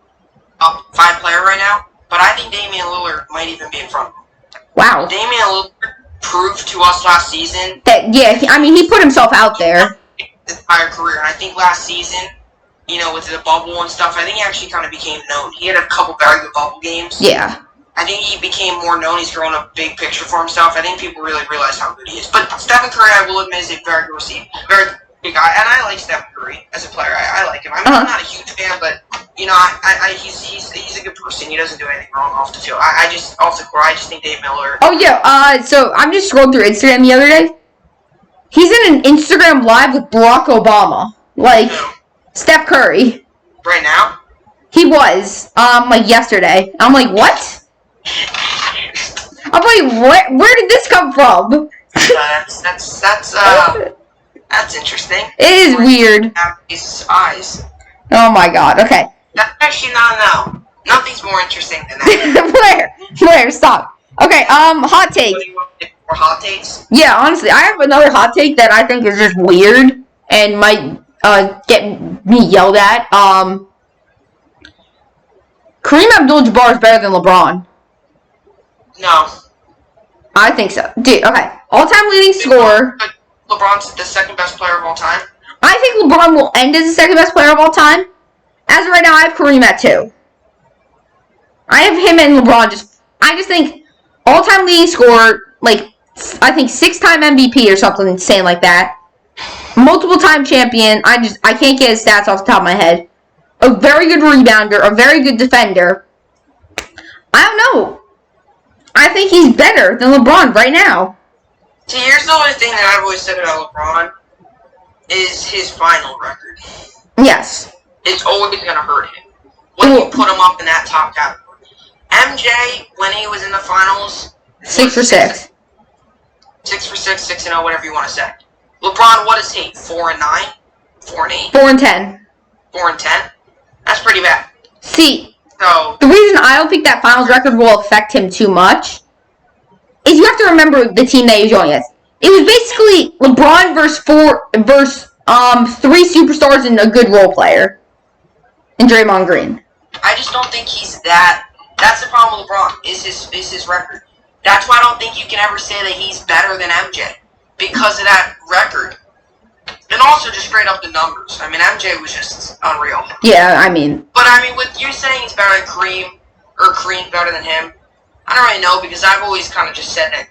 Speaker 2: 5 player right now. But I think Damian Lillard might even be in front of him.
Speaker 1: Wow.
Speaker 2: Damian Lillard proved to us last season
Speaker 1: that he put himself out there.
Speaker 2: His entire career. And I think last season, with the bubble and stuff, I think he actually kind of became known. He had a couple very good bubble games.
Speaker 1: Yeah.
Speaker 2: I think he became more known. He's grown a big picture for himself. I think people really realize how good he is. But Stephen Curry, I will admit, is a very good receiver. Very good guy. And I like Stephen Curry as a player. I like him. I'm not a huge fan, but, he's a good person. He doesn't do anything wrong off the field. Off the court, I just think Dave Miller.
Speaker 1: Oh, yeah. So I'm just scrolling through Instagram the other day. He's in an Instagram live with Barack Obama. Steph Curry.
Speaker 2: Right now?
Speaker 1: He was, yesterday. I'm like, what? I'm like, where did this come from?
Speaker 2: That's interesting.
Speaker 1: It is weird.
Speaker 2: His eyes.
Speaker 1: Oh my god, okay.
Speaker 2: That's actually no. Nothing's more interesting than that.
Speaker 1: Blair, stop. Okay, hot take.
Speaker 2: What do you want more hot takes?
Speaker 1: Yeah, honestly, I have another hot take that I think is just weird and might get me yelled at. Kareem Abdul-Jabbar is better than LeBron.
Speaker 2: No.
Speaker 1: I think so. Dude, okay. All-time leading scorer.
Speaker 2: LeBron's the second best player of all time.
Speaker 1: I think LeBron will end as the second best player of all time. As of right now, I have Kareem at 2. I have him and LeBron I just think all-time leading scorer, I think 6-time MVP or something insane like that. Multiple-time champion. I can't get his stats off the top of my head. A very good rebounder, a very good defender. I don't know. I think he's better than LeBron right now.
Speaker 2: See, here's the only thing that I've always said about LeBron is his final record.
Speaker 1: Yes.
Speaker 2: It's always going to hurt him when you put him up in that top category. MJ, when he was in the finals...
Speaker 1: 6 for 6.
Speaker 2: 6 for 6, 6-0, whatever you want to say. LeBron, what is he? 4 and 9? 4 and 8?
Speaker 1: 4 and 10.
Speaker 2: 4 and 10? That's pretty bad.
Speaker 1: See,
Speaker 2: so
Speaker 1: the reason I don't think that finals record will affect him too much is you have to remember the team that he was going against. It was basically LeBron versus 3 superstars and a good role player. And Draymond Green.
Speaker 2: I just don't think he's that. That's the problem with LeBron, is his record. That's why I don't think you can ever say that he's better than MJ. Because of that record. And also just straight up the numbers. I mean, MJ was just unreal.
Speaker 1: Yeah, I mean.
Speaker 2: But I mean, with you saying he's better than Kareem, or Kareem better than him, I don't really know, because I've always kind of just said that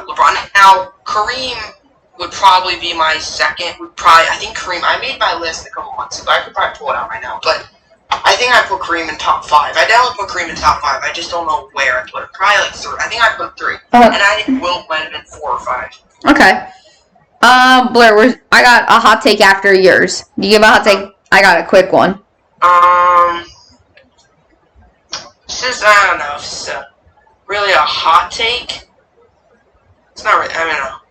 Speaker 2: LeBron. Now, Kareem would probably be my second. I think Kareem, I made my list a couple months ago. I could probably pull it out right now. But I think I put Kareem in top 5. I definitely put Kareem in top 5. I just don't know where I put him. Probably like 3. I think I put 3. And I think Will might have been 4 or 5.
Speaker 1: Okay. Blair, I got a hot take after yours. You give a hot take? I got a quick one.
Speaker 2: I don't know if it's really a hot take. It's not really, I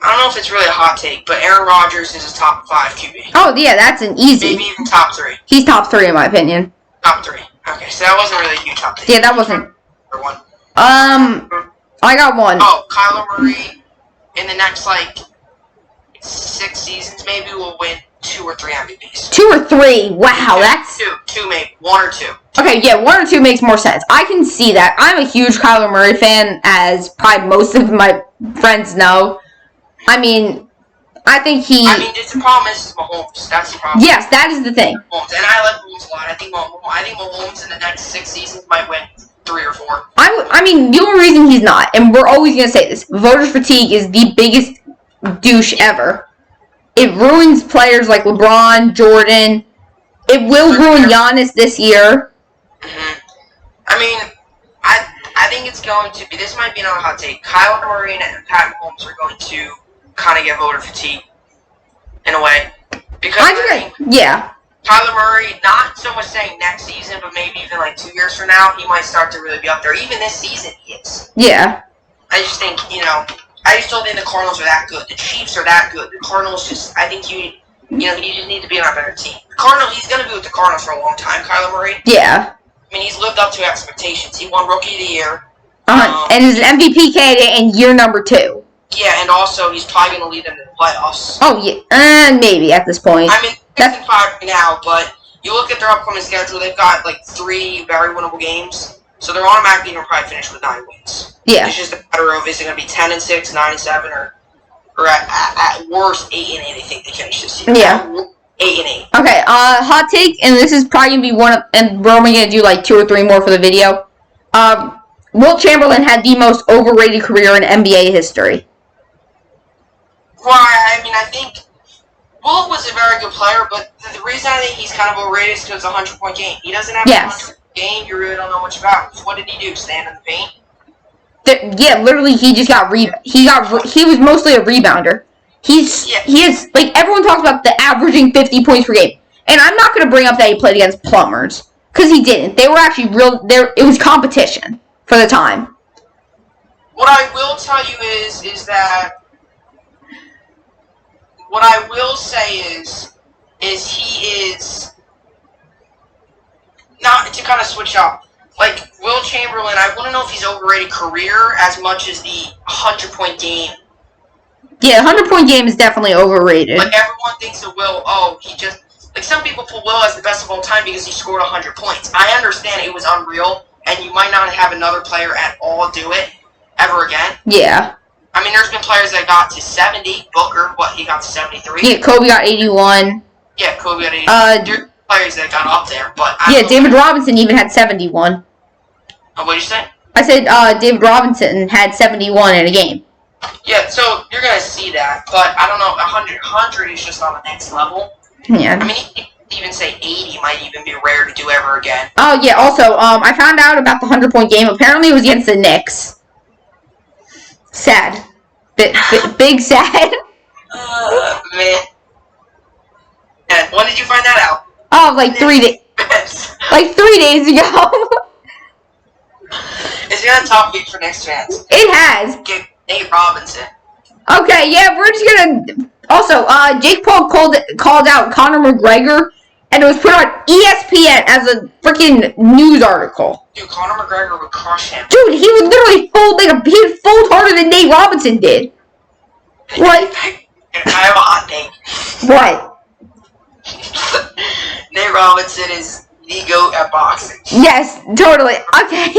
Speaker 2: don't know if it's really a hot take, but Aaron Rodgers is a top 5 QB.
Speaker 1: Oh, yeah, that's an easy.
Speaker 2: Maybe even top 3.
Speaker 1: He's top 3 in my opinion.
Speaker 2: Top 3. Okay, so that wasn't really a huge hot take.
Speaker 1: Yeah, that wasn't.
Speaker 2: One.
Speaker 1: I got one.
Speaker 2: Oh, Kyler Murray in the next, 6 seasons maybe will win 2 or 3 MVPs.
Speaker 1: 2 or 3? Wow, that's...
Speaker 2: 2 maybe. 1 or 2.
Speaker 1: Okay, yeah, 1 or 2 makes more sense. I can see that. I'm a huge Kyler Murray fan, as probably most of my friends know. I mean, I think he...
Speaker 2: the problem is Mahomes. That's the problem.
Speaker 1: Yes, that is the thing.
Speaker 2: Mahomes. And I like Mahomes a lot. I think Mahomes in the next 6 seasons might win 3 or 4.
Speaker 1: The only reason he's not, and we're always going to say this, voter fatigue is the biggest douche ever. It ruins players like LeBron, Jordan. It will ruin Giannis this year.
Speaker 2: Mm-hmm. I think it's going to be, this might be another hot take, Kyler Murray and Pat Mahomes are going to kind of get voter fatigue, in a way. Because,
Speaker 1: yeah.
Speaker 2: Kyler Murray, not so much saying next season, but maybe even 2 years from now, he might start to really be up there. Even this season, he is.
Speaker 1: Yeah.
Speaker 2: I just think, I just don't think the Cardinals are that good. The Chiefs are that good. The Cardinals I think you just need to be on a better team. The Cardinals, he's going to be with the Cardinals for a long time, Kyler Murray.
Speaker 1: Yeah.
Speaker 2: He's lived up to expectations. He won Rookie of the Year.
Speaker 1: And is an MVP candidate in year number 2.
Speaker 2: Yeah, and also he's probably going to lead them to the playoffs.
Speaker 1: Oh, yeah. Maybe at this point.
Speaker 2: I mean, that's 6-5 right now, but you look at their upcoming schedule, they've got like 3 very winnable games. So they're automatically going to probably finish with 9 wins.
Speaker 1: Yeah.
Speaker 2: It's just a matter of is it going to be 10-6, 9-7, or at worst 8-8. I think they finish this year.
Speaker 1: Yeah.
Speaker 2: 8-8.
Speaker 1: Okay. Hot take, and this is probably gonna be one of, and we're only gonna do like 2 or 3 more for the video. Wilt Chamberlain had the most overrated career in NBA history.
Speaker 2: Well, I mean, I think Wilt was a very good player, but the reason I think he's kind of overrated is because it's a 100-point game. He doesn't have a 100-point game. You really don't know much about him. What did he do? Stand in the paint?
Speaker 1: Yeah, literally, he just got he was mostly a rebounder. He is, like, everyone talks about the averaging 50 points per game. And I'm not going to bring up that he played against plumbers. Because he didn't. They were actually it was competition for the time.
Speaker 2: What I will tell you is that, what I will say is he is, not to kind of switch up, like, Wilt Chamberlain, I want to know if he's overrated career as much as the 100-point game.
Speaker 1: Yeah, the 100-point game is definitely overrated.
Speaker 2: Like, everyone thinks of Wilt, he just, like, some people put Wilt as the best of all time because he scored 100 points. I understand it was unreal, and you might not have another player at all do it ever again.
Speaker 1: Yeah.
Speaker 2: I mean, there's been players that got to 70. Booker, he got to 73?
Speaker 1: Yeah, Kobe got 81.
Speaker 2: Yeah, Kobe got 81. There's players that got up there, but
Speaker 1: David Robinson even had 71.
Speaker 2: Oh, what did you say?
Speaker 1: I said David Robinson had 71 in a game.
Speaker 2: Yeah, so you're going to see that, but I don't know, 100 is just on the next level.
Speaker 1: Yeah.
Speaker 2: I mean, even say 80 might even be rare to do ever again.
Speaker 1: Oh, yeah, also, I found out about the 100-point game. Apparently it was against the Knicks. Sad. Big sad.
Speaker 2: Man. And when did you find that out?
Speaker 1: Oh, like 3 days. Like 3 days ago.
Speaker 2: It's gonna top week for next chance.
Speaker 1: It has.
Speaker 2: Get Nate Robinson.
Speaker 1: Okay, yeah, we're just gonna. Also, Jake Paul called out Conor McGregor, and it was put on ESPN as a freaking news article.
Speaker 2: Dude, Conor McGregor would crush him.
Speaker 1: Dude, he would literally he would fold harder than Nate Robinson did. What?
Speaker 2: I have a hot take.
Speaker 1: What?
Speaker 2: Nate Robinson is the GOAT at boxing.
Speaker 1: Yes, totally. Okay.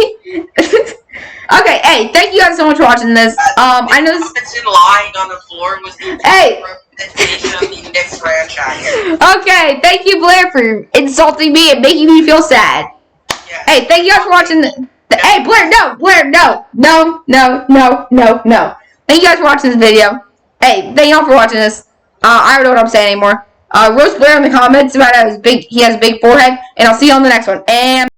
Speaker 1: Okay, hey, thank you guys so much for watching this. I know this.
Speaker 2: Robinson lying on the floor was the representation of the Knicks franchise.
Speaker 1: Okay, thank you, Blair, for insulting me and making me feel sad.
Speaker 2: Yeah.
Speaker 1: Hey, thank you guys for watching. Hey, Blair, no. Thank you guys for watching this video. Hey, thank y'all for watching this. I don't know what I'm saying anymore. Roast Blair in the comments about how he has a big forehead, and I'll see you on the next one. And